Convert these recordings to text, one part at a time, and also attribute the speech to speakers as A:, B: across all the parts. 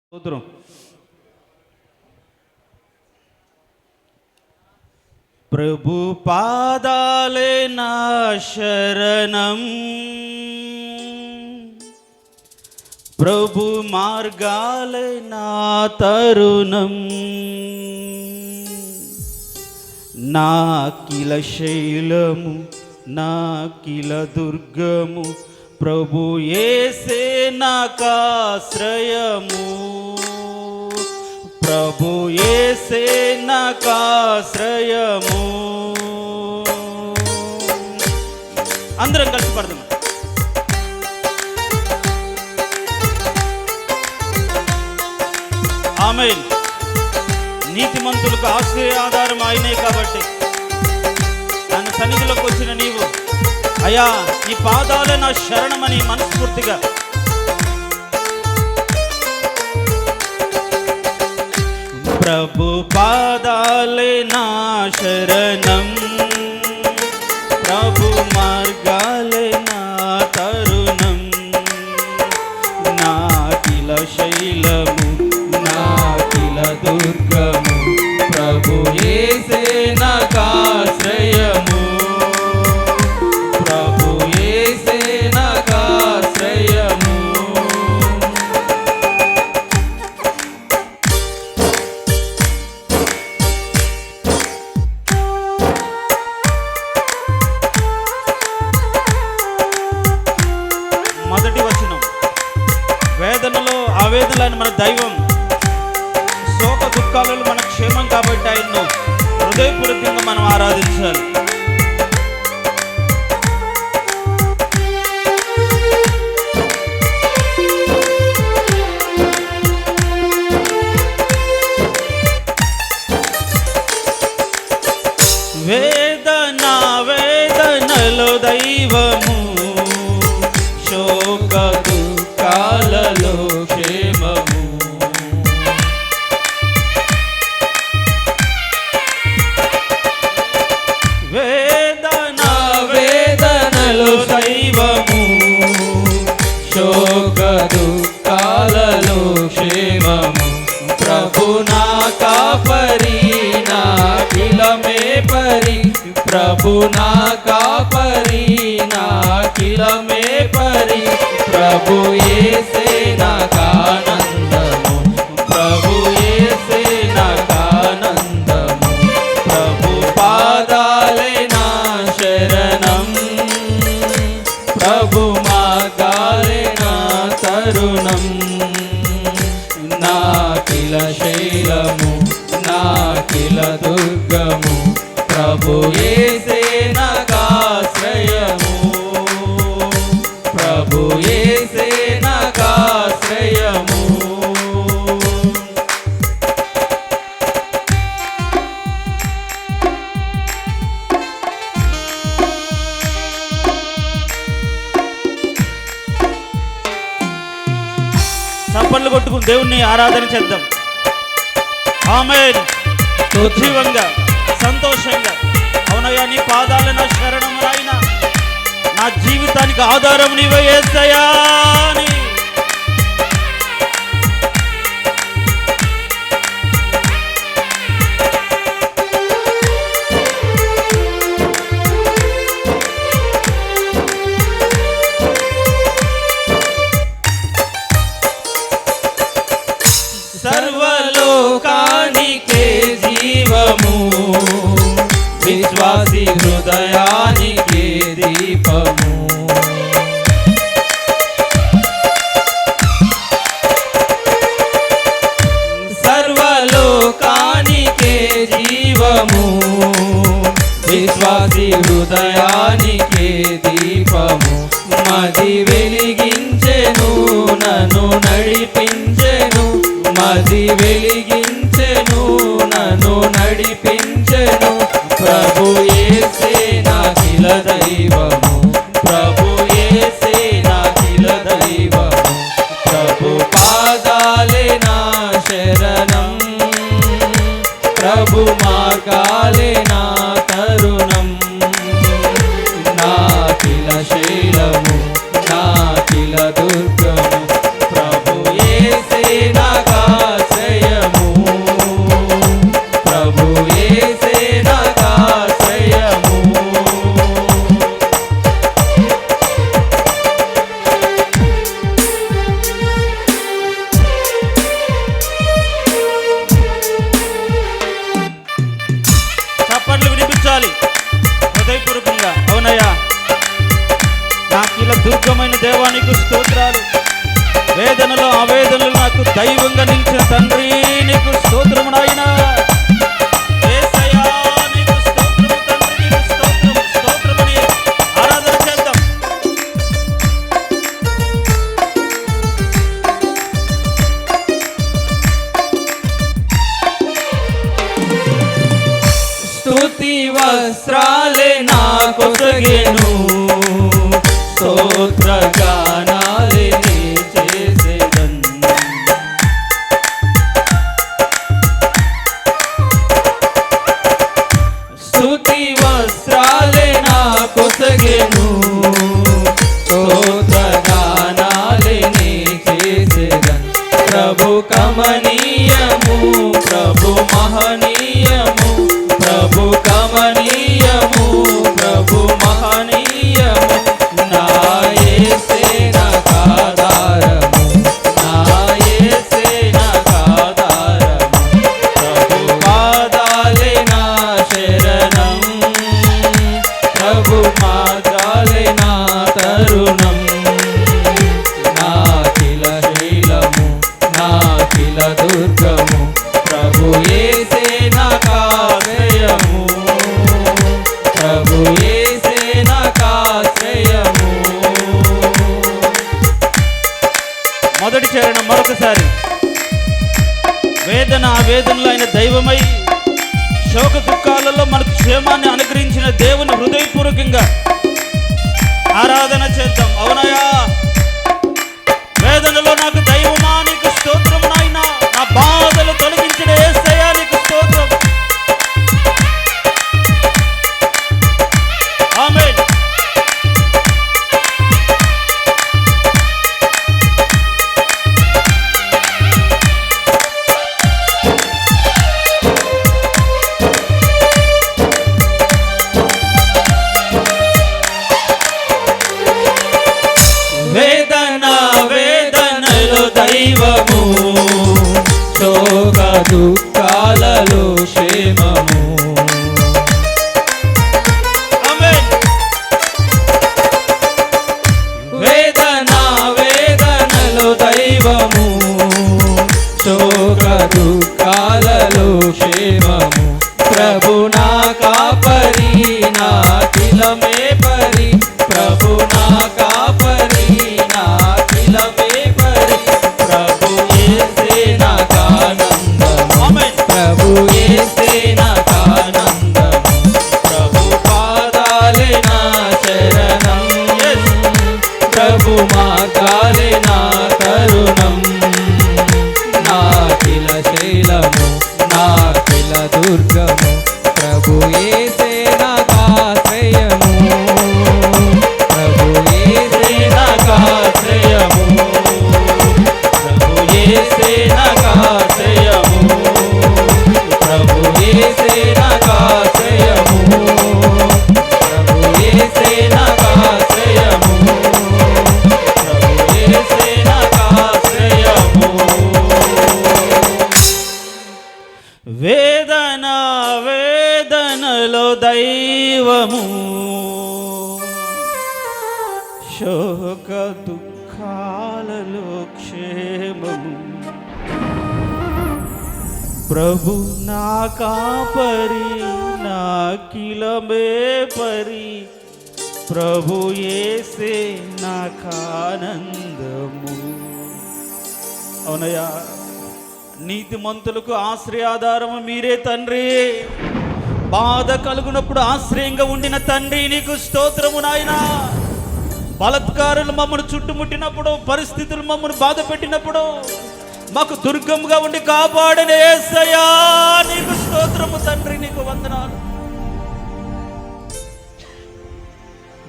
A: స్తోత్రం. ప్రభు పాదాలే నా శరణం, ప్రభు మార్గాలే నా తరుణం, నా కిల శైలము నా కిల దుర్గము, ప్రభు యేసే నాకాశ్రయము, ప్రభు యేసే నాకాశ్రయము. అందరం కలిసి పడదాం. ఆమేన్. నీతిమంతులకు ఆశ్రయ ఆధారం ఆయనే కాబట్టి తన సన్నిధిలోకి వచ్చిన నీవు, అయ్యా ఈ పాదాలే నా శరణమని మనస్ఫూర్తిగా ప్రభు పాదాలే నా శరణం, ప్రభు మార్గాలే నా తరుణం, నా కిల శైలము నా కిల దుర్గము, ప్రభు యేసే నాకాశ్రయము, ప్రభు యేసే నాకాశ్రయము. మొదటి వచనం, వేదనలో ఆవేదనలను మన దైవం, శోక దుఃఖాలలో మన క్షేమం కాబట్టి ఆయన్ను హృదయపూర్వకంగా మనం ఆరాధించాలి. వేదనలో దైవము, శోక దుఃఖాలలో క్షేమము, వేదనలో దైవము, శోక దుఃఖాలలో క్షేమము, ప్రభు నా కాపరి నా కిలమే పరి, ప్రభు నా కాపరి నా కిలమే పరి, ప్రభు యేసే నాకానందము, ప్రభు యేసే నాకానందము, ప్రభు పాదాలే నా శరణం, ప్రభు మార్గాలే నా తరుణం, నా కిల శైలము నా కిల దుర్గము, ప్రభు యేసే నాకాశ్రయము, ప్రభు యేసే నాకాశ్రయము. చప్పట్లు కొట్టుకుని దేవుణ్ణి ఆరాధన చేద్దాం. ఆమేన్. ఉజ్జీవంగా సంతోషంగా, అవునయ్యా నీ పాదాల నా శరణం నాయనా, నా జీవితానికి ఆధారం నీవే యేసయ్యా అని సర్వలోకానికే జీవము, విశ్వాసి హృదయానికే దీపము, సర్వలోకానికే జీవము, విశ్వాసి హృదయానికే దీపము, మది వెలిగించెను నన్ను నడిపించెను, మది వెలిగించెను నన్ను నడిపించెను, ప్రభు యేసే నాకిల దైవము, ప్రభు యేసే నాకిల దైవము, ప్రభు పాదాలే నా శరణం, ప్రభు మార్గాలే నా తరుణం, నా కిల శైలము నా కిల దుర్గము, ప్రభు యేసే నాకా చెప్పాలి హృదయపూర్వకంగా. అవునయ్యా, నాకు ఇలా దుర్గమైన దేవానికి స్తోత్రాలు. వేదనలో ఆవేదనలు నాకు దైవంగా నిలిచిన తండ్రి నీకు స్తోత్రము నాయనా. యేసయ్యా నీకు స్తోత్రము తండ్రి, నీకు స్తోత్రము స్తోత్రమని ఆరాధన చేద్దాం.
B: స్తుతి వస్త్రాలే నాకొసగెను, స్తోత్ర గానాలే నీ చేసేదన్. స్తుతి వస్త్రాలే నాకొసగెను, స్తోత్ర గానాలే నీ చేసేదన్. ప్రభు కమనీయము, ప్రభు మహనీయము, ప్రభు కమనీయము, ప్రభు మహనీయము. నా యేసే నాకాధారము, నా యేసే నాకాధారము. ప్రభు పాదాలే నా శరణం, ప్రభు మార్గాలే నా తరుణం. నాకిల శైలము, నాకిల దుర్గము, ప్రభు యేసే నాకాశ్రయము, ప్రభు యేసే నాకాశ్రయము.
A: మొదటి చరణం మరొకసారి. వేదన ఆవేదనలో ఆయన దైవమై శోక దుఃఖాలలో మనకు క్షేమాన్ని అనుగ్రహించిన దేవుని హృదయపూర్వకంగా ఆరాధన చేద్దాం. అవునయ్యా, వేదనలో నాకు దైవమా నీకు స్తోత్రం నాయనా. నా బాధలు తొలగించిన యేసయ్యా నీకు స్తోత్రం. ఆమేన్.
B: వేదన వేదనలో దైవము, శోక దుఃఖాలలో క్షేమము.
A: ఆమేన్.
B: వేదన వేదనలో దైవము, శోక దుఃఖాలలో క్షేమము. ప్రభు నా కాపరి, నా కిలమే పరి, ప్రభు నా కాపరి, నా కిలమే పరి. ప్రభు యేసే నాకానందము,
A: ఆమేన్.
B: ప్రభు యేసే నాకానందము. ప్రభు పాదాలే నా శరణం, ప్రభు మార్గాలే నా తరుణం. నాకిల శైలము, నాకిల దుర్గము, ప్రభు యేసే నాకాశ్రయము, ప్రభు యేసే నాకాశ్రయము, ప్రభు యేసే నాకాశ్రయము, ప్రభు యేసే నాకాశ్రయము, ప్రభు యేసే నాకాశ్రయము, ప్రభు యేసే నాకాశ్రయము.
A: వేదన వేదనలో దైవము, శోక దుఃఖాలలో క్షేమము. ప్రభు నా కాపరి, నా కిలమే పరి, ప్రభు యేసే నాకానందము. అవునయ్యా, నీతిమంతులకు ఆశ్రయాధారము మీరే తండ్రి. బాధ కలుగునప్పుడు ఆశ్రయంగా ఉండిన తండ్రి నీకు స్తోత్రము నాయనా. బలత్కారులు మమ్మల్ని చుట్టుముట్టినప్పుడు, పరిస్థితులు మమ్మల్ని బాధ పెట్టినప్పుడు మాకు దుర్గముగా ఉండి కాపాడిన యేసయ్యా నీకు స్తోత్రము తండ్రి, నీకు వందనాలు.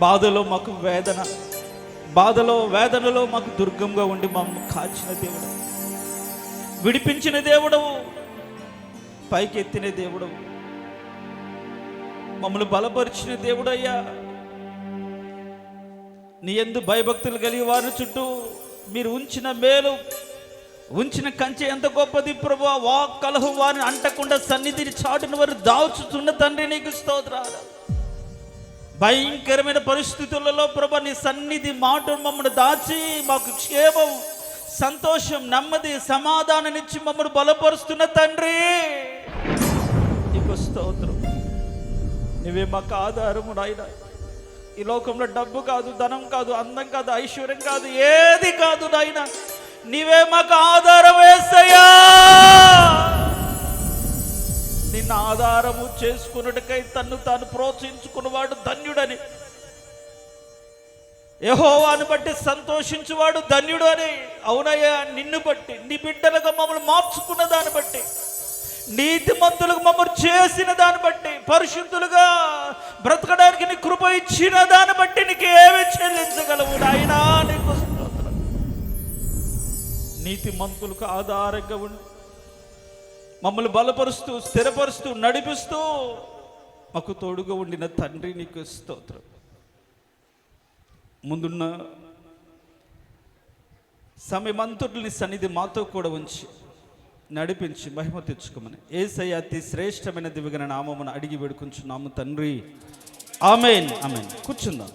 A: బాధలో మాకు వేదన, బాధలో వేదనలో మాకు దుర్గంగా ఉండి మమ్మల్ని కాచిన దేవుడు, విడిపించిన దేవుడవు, పైకెత్తిన దేవుడవు, మమ్మల్ని బలపరిచిన దేవుడయ్యా. నీ యందు భయభక్తులు కలిగి వారి చుట్టూ మీరు ఉంచిన మేలు ఉంచిన కంచె ఎంత గొప్పది ప్రభు. వాక్ కలహు వారిని అంటకుండా సన్నిధిని చాటున వారు దాచుతున్న తండ్రి నీకు స్తోత్రాలు. భయంకరమైన పరిస్థితులలో ప్రభు నీ సన్నిధి మాట మమ్మల్ని దాచి మాకు క్షేమం, సంతోషం, నెమ్మది, సమాధానాన్నిచ్చి మమ్మల్ని బలపరుస్తున్న తండ్రి నీకు స్తోత్రం. నువ్వే మాకు ఆధారము నాయనా. ఈ లోకంలో డబ్బు కాదు, ధనం కాదు, అందం కాదు, ఐశ్వర్యం కాదు, ఏది కాదు నాయనా, నీవే మాకు ఆధారం యేసయ్యా. నిన్న ఆధారము చేసుకున్నట్టుకై తన్ను తాను ప్రోత్సహించుకున్నవాడు ధన్యుడని, యెహోవాను బట్టి సంతోషించువాడు ధన్యుడు అని. అవునయ్యా, నిన్ను బట్టి, నీ బిడ్డలుగా మమ్మల్ని మార్చుకున్న దాన్ని బట్టి, నీతిమంతులకు మమ్మల్ని చేసిన దాన్ని బట్టి, పరిశుద్ధులుగా బ్రతకడానికి నీ కృప ఇచ్చిన దాన్ని బట్టి నీకు ఏమి చెల్లించగలవు నాయనా. నీకు స్తోత్రం. నీతిమంతులకు ఆధారంగా ఉండి మమ్మల్ని బలపరుస్తూ, స్థిరపరుస్తూ, నడిపిస్తూ మాకు తోడుగా ఉండిన తండ్రి నీకు స్తోత్రం. ముందున్న సమయమంతటిని సన్నిధి మాతో కూడా ఉంచి నడిపించి మహిమ తెచ్చుకోమని యేసయ్య అతి శ్రేష్టమైన దివ్యగణ నామమున అడిగి వేడుకుంటున్నాము తండ్రి. ఆమేన్. ఆమేన్. కూర్చుందాం.